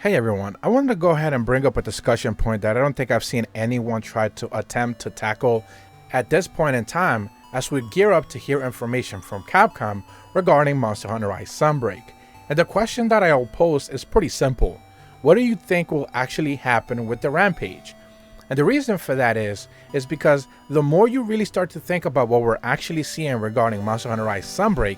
Hey everyone, I wanted to go ahead and bring up a discussion point that I don't think I've seen anyone try to attempt to tackle at this point in time as we gear up to hear information from Capcom regarding Monster Hunter Rise Sunbreak. And the question that I'll pose is pretty simple. What do you think will actually happen with the Rampage? And the reason for that is because the more you really start to think about what we're actually seeing regarding Monster Hunter Rise Sunbreak,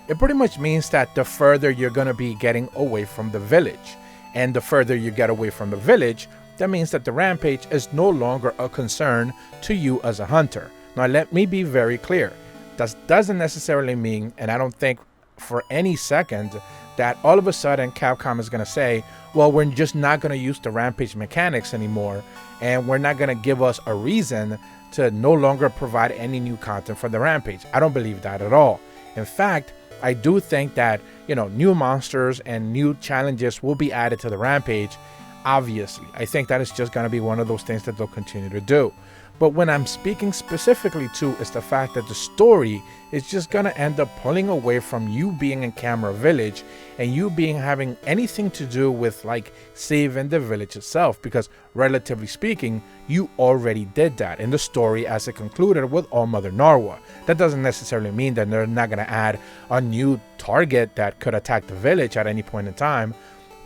it pretty much means that the further you're going to be getting away from the village. And the further you get away from the village, that means that the Rampage is no longer a concern to you as a hunter. Now let me be very clear. That doesn't necessarily mean, and I don't think for any second, that all of a sudden Capcom is going to say, well, we're just not going to use the Rampage mechanics anymore, and we're not going to give us a reason to no longer provide any new content for the Rampage. I don't believe that at all. In fact, I do think that, new monsters and new challenges will be added to the Rampage. Obviously, I think that is just going to be one of those things that they'll continue to do. But when I'm speaking specifically to is the fact that the story is just going to end up pulling away from you being in Camera Village and you having anything to do with like saving the village itself, because relatively speaking, you already did that in the story as it concluded with Allmother Narwa. That doesn't necessarily mean that they're not going to add a new target that could attack the village at any point in time.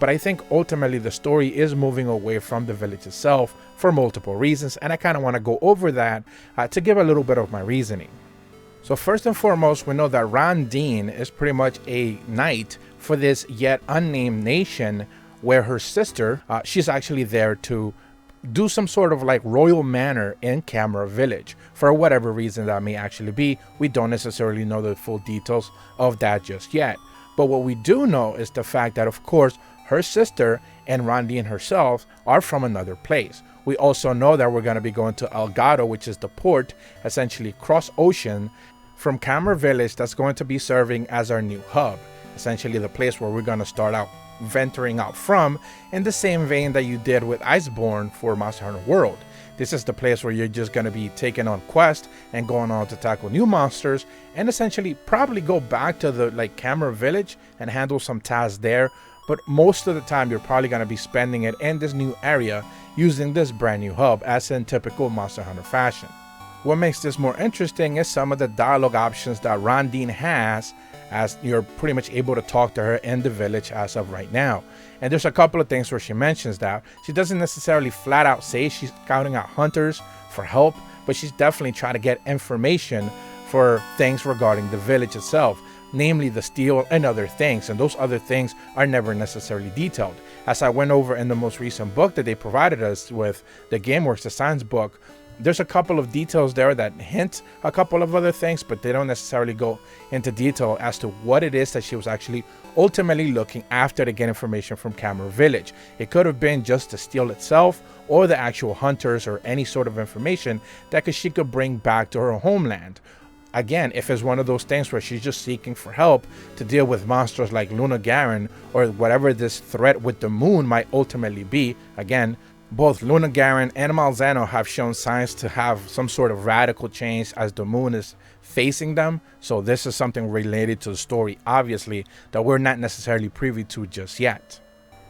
But I think ultimately the story is moving away from the village itself for multiple reasons, and I kind of want to go over that to give a little bit of my reasoning. So first and foremost, we know that Rondine is pretty much a knight for this yet unnamed nation, where her sister, she's actually there to do some sort of like royal manor in Camera Village. For whatever reason that may actually be, we don't necessarily know the full details of that just yet. But what we do know is the fact that, of course, her sister and Rondine herself are from another place. We also know that we're going to be going to Elgato, which is the port, essentially cross ocean from Camera Village, that's going to be serving as our new hub. Essentially the place where we're going to start out venturing out from, in the same vein that you did with Iceborne for Monster Hunter World. This is the place where you're just going to be taking on quests and going on to tackle new monsters and essentially probably go back to the Camera Village and handle some tasks there. But most of the time you're probably going to be spending it in this new area using this brand new hub, as in typical Monster Hunter fashion. What makes this more interesting is some of the dialogue options that Rondine has, as you're pretty much able to talk to her in the village as of right now. And there's a couple of things where she mentions that she doesn't necessarily flat out say she's scouting out hunters for help, but she's definitely trying to get information for things regarding the village itself, namely the steel and other things, and those other things are never necessarily detailed. As I went over in the most recent book that they provided us with, the GameWorks, the science book, there's a couple of details there that hint a couple of other things, but they don't necessarily go into detail as to what it is that she was actually ultimately looking after to get information from Camera Village. It could have been just the steel itself or the actual hunters or any sort of information that she could bring back to her homeland. Again, if it's one of those things where she's just seeking for help to deal with monsters like Lunagaron or whatever this threat with the moon might ultimately be, again, both Lunagaron and Malzeno have shown signs to have some sort of radical change as the moon is facing them. So this is something related to the story, obviously, that we're not necessarily privy to just yet.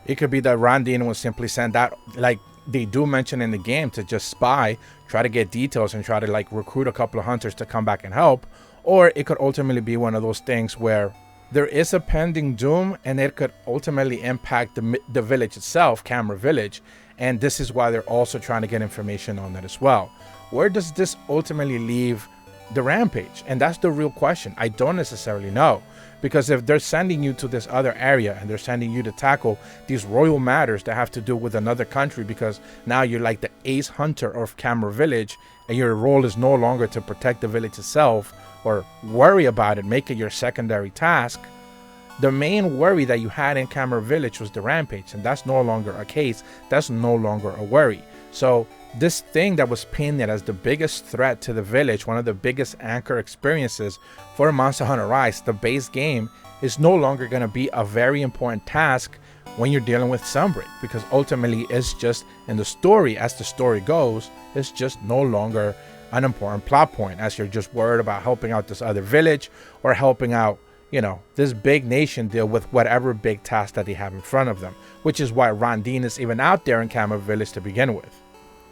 It could be that Rondine was simply sent out, like they do mention in the game, to just spy, try to get details and try to recruit a couple of hunters to come back and help. Or it could ultimately be one of those things where there is a pending doom and it could ultimately impact the village itself, Camera Village. And this is why they're also trying to get information on that as well. Where does this ultimately leave the Rampage? And that's the real question. I don't necessarily know. Because if they're sending you to this other area and they're sending you to tackle these royal matters that have to do with another country, because now you're like the ace hunter of Camera Village and your role is no longer to protect the village itself or worry about it, make it your secondary task. The main worry that you had in Camera Village was the Rampage, and that's no longer a case. That's no longer a worry. So this thing that was painted as the biggest threat to the village, one of the biggest anchor experiences for Monster Hunter Rise, the base game, is no longer going to be a very important task when you're dealing with Sunbreak, because ultimately it's just in the story, as the story goes, it's just no longer an important plot point, as you're just worried about helping out this other village or helping out you know, this big nation deal with whatever big task that they have in front of them, which is why Rondine is even out there in Camera Village to begin with.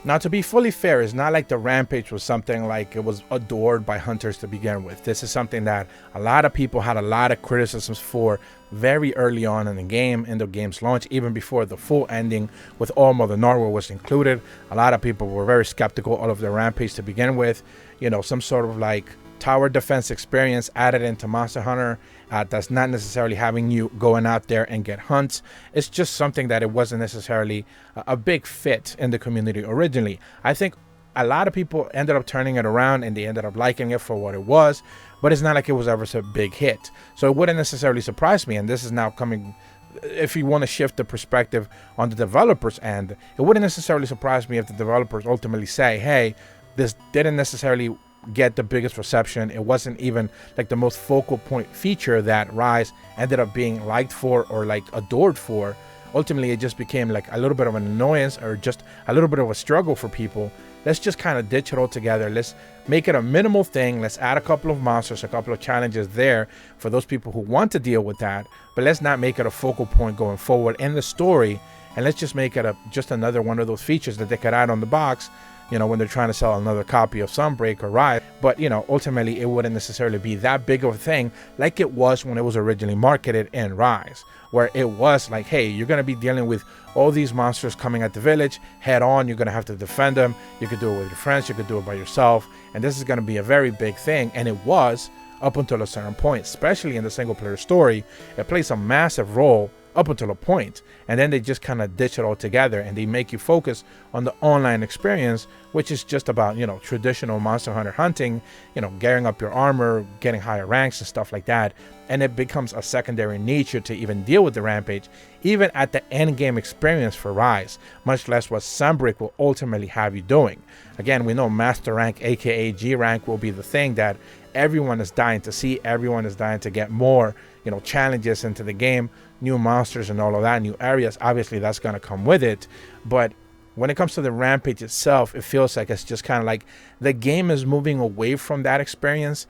Now, to be fully fair, it's not like the Rampage was something like it was adored by hunters to begin with. This is something that a lot of people had a lot of criticisms for very early on in the game's launch, even before the full ending with Allmother Narwa was included. A lot of people were very skeptical of the Rampage to begin with. You know, some sort of like tower defense experience added into Monster Hunter that's not necessarily having you going out there and get hunts. It's just something that it wasn't necessarily a big fit in the community originally. I think a lot of people ended up turning it around and they ended up liking it for what it was, but it's not like it was ever a big hit. So it wouldn't necessarily surprise me, and this is now coming, if you want to shift the perspective on the developers end, it wouldn't necessarily surprise me if the developers ultimately say, hey, this didn't necessarily get the biggest reception. It wasn't even like the most focal point feature that Rise ended up being liked for or like adored for. Ultimately, it just became like a little bit of an annoyance or just a little bit of a struggle for people. Let's just kind of ditch it all together. Let's make it a minimal thing. Let's add a couple of monsters, a couple of challenges there for those people who want to deal with that, but let's not make it a focal point going forward in the story, and let's just make it just another one of those features that they could add on the box, you know, when they're trying to sell another copy of Sunbreak or Rise. But, you know, ultimately it wouldn't necessarily be that big of a thing like it was when it was originally marketed in Rise, where it was like, hey, you're going to be dealing with all these monsters coming at the village head on. You're going to have to defend them. You could do it with your friends. You could do it by yourself. And this is going to be a very big thing. And it was up until a certain point, especially in the single player story. It plays a massive role up until a point, and then they just kind of ditch it all together and they make you focus on the online experience, which is just about, you know, traditional Monster Hunter hunting, you know, gearing up your armor, getting higher ranks and stuff like that, and it becomes a secondary nature to even deal with the Rampage, even at the end game experience for Rise, much less what Sunbreak will ultimately have you doing. Again, we know Master Rank, aka G Rank, will be the thing that everyone is dying to see. Everyone is dying to get more, you know, challenges into the game, new monsters and all of that, new areas. Obviously that's going to come with it, but when it comes to the Rampage itself, it feels like it's just kind of like the game is moving away from that experience.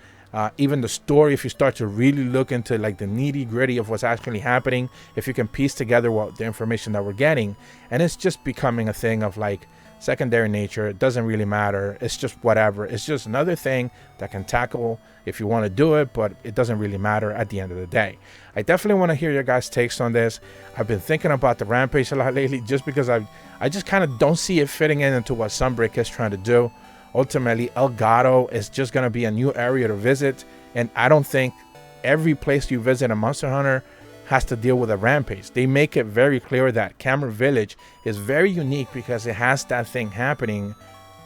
Even the story, if you start to really look into like the nitty gritty of what's actually happening, if you can piece together what the information that we're getting, and it's just becoming a thing of like secondary nature. It doesn't really matter. It's just whatever. It's just another thing that can tackle if you want to do it, but it doesn't really matter at the end of the day. I definitely want to hear your guys' takes on this. I've been thinking about the Rampage a lot lately just because I just kind of don't see it fitting into what Sunbreak is trying to do. Ultimately, El Gato is just going to be a new area to visit, and I don't think every place you visit in Monster Hunter has to deal with a Rampage. They make it very clear that Camera Village is very unique because it has that thing happening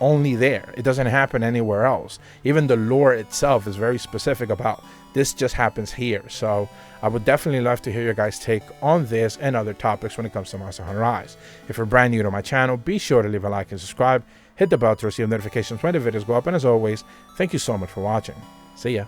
only there. It doesn't happen anywhere else. Even the lore itself is very specific about this just happens here. So I would definitely love to hear your guys' take on this and other topics when it comes to Monster Hunter Rise. If you're brand new to my channel, be sure to leave a like and subscribe. Hit the bell to receive notifications when the videos go up. And as always, thank you so much for watching. See ya.